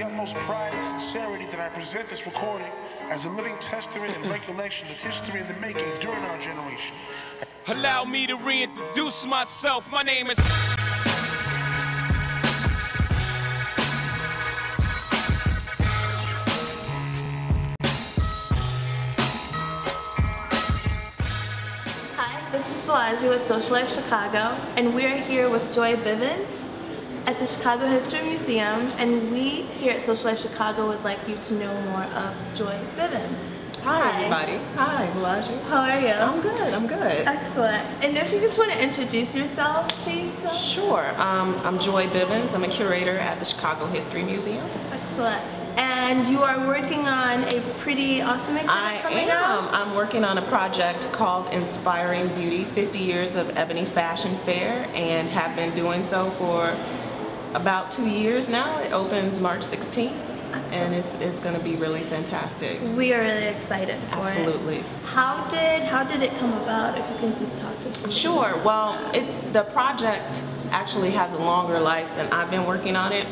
the utmost pride and sincerity that I present this recording as a living testament and recollection of history in the making during our generation. Allow me to reintroduce myself. My name is... Hi, this is Balaji with SociaLifeChicago, and we are here with Joy Bivins at the Chicago History Museum, and we here at SociaLifeChicago would like you to know more of Joy Bivins. Hi everybody. Hi Balaji. How are you? I'm good, I'm good. Excellent. And if you just want to introduce yourself, please tell us. Sure. I'm Joy Bivins. I'm a curator at the Chicago History Museum. Excellent. And you are working on a pretty awesome exhibit coming up? I'm working on a project called Inspiring Beauty, 50 Years of Ebony Fashion Fair, and have been doing so for about 2 years now. It opens March 16th. Excellent. And it's going to be really fantastic. We are really excited for Absolutely. it. How did it come about, if you can just talk to us? Sure. Well, the project actually has a longer life than I've been working on it.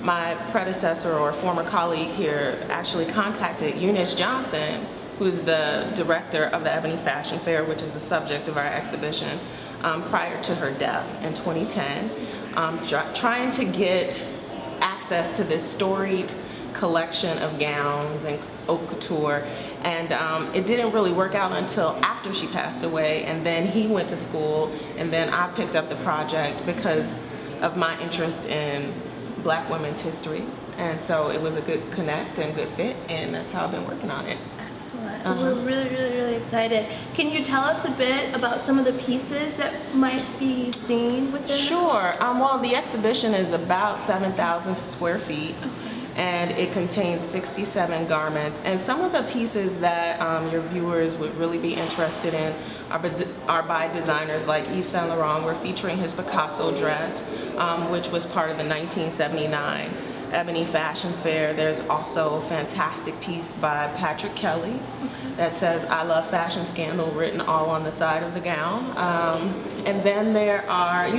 My predecessor or former colleague here actually contacted Eunice Johnson, who's the director of the Ebony Fashion Fair, which is the subject of our exhibition, prior to her death in 2010, trying to get access to this storied collection of gowns and haute couture, and it didn't really work out until after she passed away, and then he went to school, and then I picked up the project because of my interest in Black women's history, and so it was a good connect and good fit, and that's how I've been working on it. Excellent. We're really excited. Can you tell us a bit about some of the pieces that might be seen within? Sure. Well, the exhibition is about 7,000 square feet. Okay. And it contains 67 garments, and some of the pieces that your viewers would really be interested in are by designers like Yves Saint Laurent. We're featuring his Picasso dress, which was part of the 1979 Ebony Fashion Fair. There's also a fantastic piece by Patrick Kelly that says "I love fashion scandal" written all on the side of the gown. And then there are,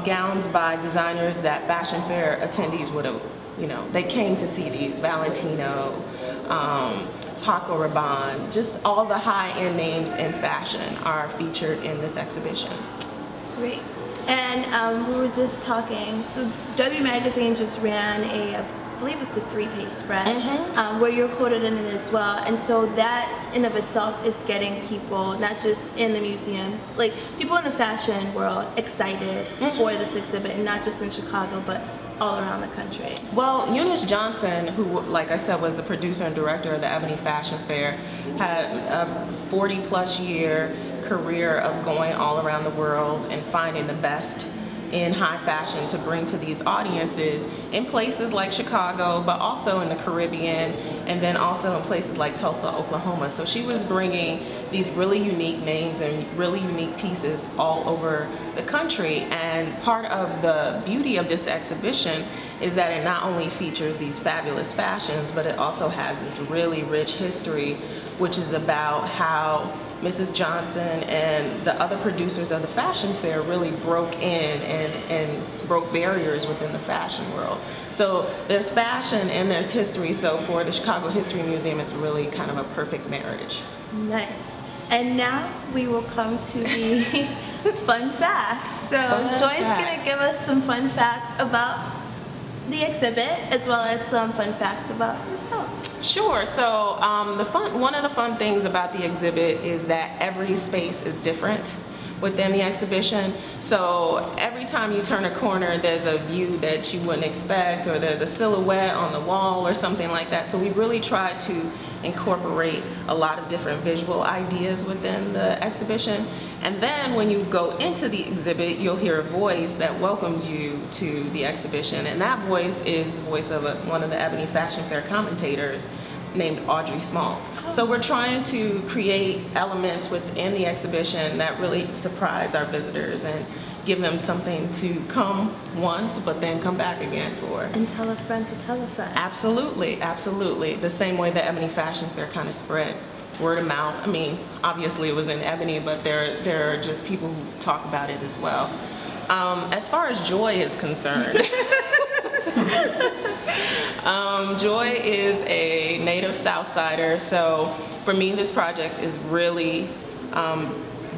gowns by designers that fashion fair attendees would have, they came to see these. Valentino, Paco Rabanne, just all the high-end names in fashion are featured in this exhibition. Great. And we were just talking, so W Magazine just ran I believe it's a 3-page spread, where you're quoted in it as well, and so that in of itself is getting people, not just in the museum, like people in the fashion world, excited for this exhibit, and not just in Chicago, but all around the country. Well, Eunice Johnson, who, like I said, was the producer and director of the Ebony Fashion Fair, had a 40-plus year career of going all around the world and finding the best in high fashion to bring to these audiences in places like Chicago, but also in the Caribbean, and then also in places like Tulsa, Oklahoma. So she was bringing these really unique names and really unique pieces all over the country, and part of the beauty of this exhibition is that it not only features these fabulous fashions, but it also has this really rich history, which is about how Mrs. Johnson and the other producers of the fashion fair really broke in and broke barriers within the fashion world. So there's fashion and there's history, so for the Chicago History Museum it's really kind of a perfect marriage. Nice. And now we will come to the fun facts. So Joy's going to give us some fun facts about the exhibit, as well as some fun facts about yourself. Sure. So one of the fun things about the exhibit is that every space is different within the exhibition. So every time you turn a corner, there's a view that you wouldn't expect, or there's a silhouette on the wall or something like that. So we really try to incorporate a lot of different visual ideas within the exhibition. And then when you go into the exhibit, you'll hear a voice that welcomes you to the exhibition. And that voice is the voice of one of the Ebony Fashion Fair commentators named Audrey Smaltz. So we're trying to create elements within the exhibition that really surprise our visitors and give them something to come once, but then come back again for. And tell a friend to tell a friend. Absolutely, absolutely. The same way the Ebony Fashion Fair kind of spread word of mouth. I mean, obviously it was in Ebony, but there are just people who talk about it as well. As far as Joy is concerned, Joy is a native Southsider, so for me this project is really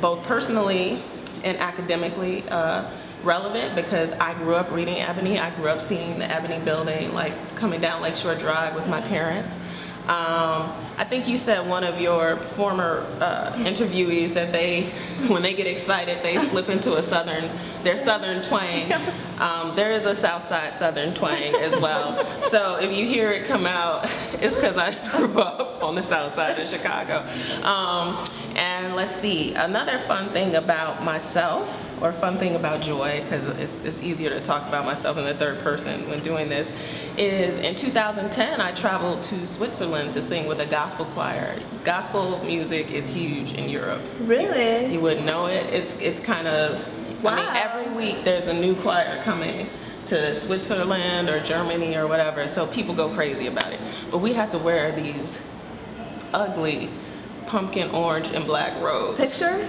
both personally and academically relevant because I grew up reading Ebony. I grew up seeing the Ebony building, like coming down Lakeshore Drive with my parents. I think you said one of your former interviewees that when they get excited, they slip into their Southern twang. There is a Southside Southern twang as well. So if you hear it come out, it's because I grew up on the South Side of Chicago. And let's see, another fun thing about myself, or fun thing about Joy, because it's easier to talk about myself in the third person when doing this, is in 2010 I traveled to Switzerland to sing with a gospel choir. Gospel music is huge in Europe. Really? You wouldn't know it. It's kind of, wow. I mean, every week there's a new choir coming to Switzerland or Germany or whatever, so people go crazy about it. But we had to wear these ugly pumpkin orange and black robes. Pictures?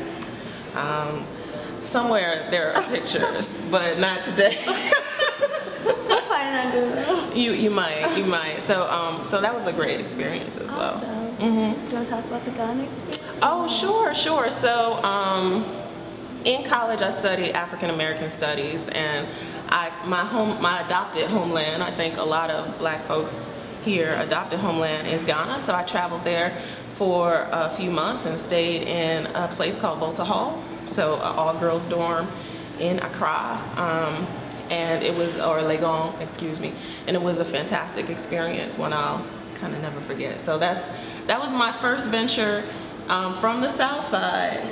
Somewhere there are pictures, but not today. We'll find it under the You might. So that was a great experience as well. Awesome. Do you want to talk about the Ghana experience? Oh, sure. So in college I studied African American studies, and my adopted homeland, I think a lot of black folks here, adopted homeland is Ghana. So I traveled there for a few months and stayed in a place called Volta Hall. So an all-girls dorm in Accra, and it was, or Legon, excuse me, and it was a fantastic experience, one I'll kind of never forget. So that was my first venture from the South Side,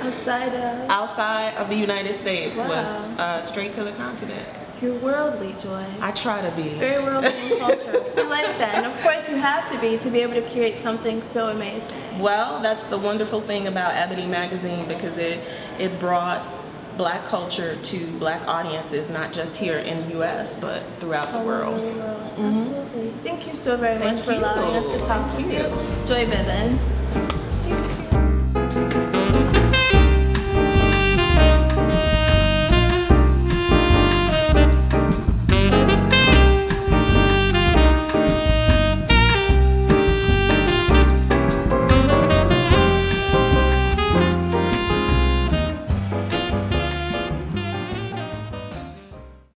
outside of the United States. Wow. Was straight to the continent. You're worldly, Joy. I try to be. Very worldly in culture. I like that. And of course you have to be able to create something so amazing. Well, that's the wonderful thing about Ebony magazine, because it brought black culture to black audiences, not just here in the U.S., but throughout the world. Absolutely. Thank you so very much for allowing us to talk to you. Joy Bivins.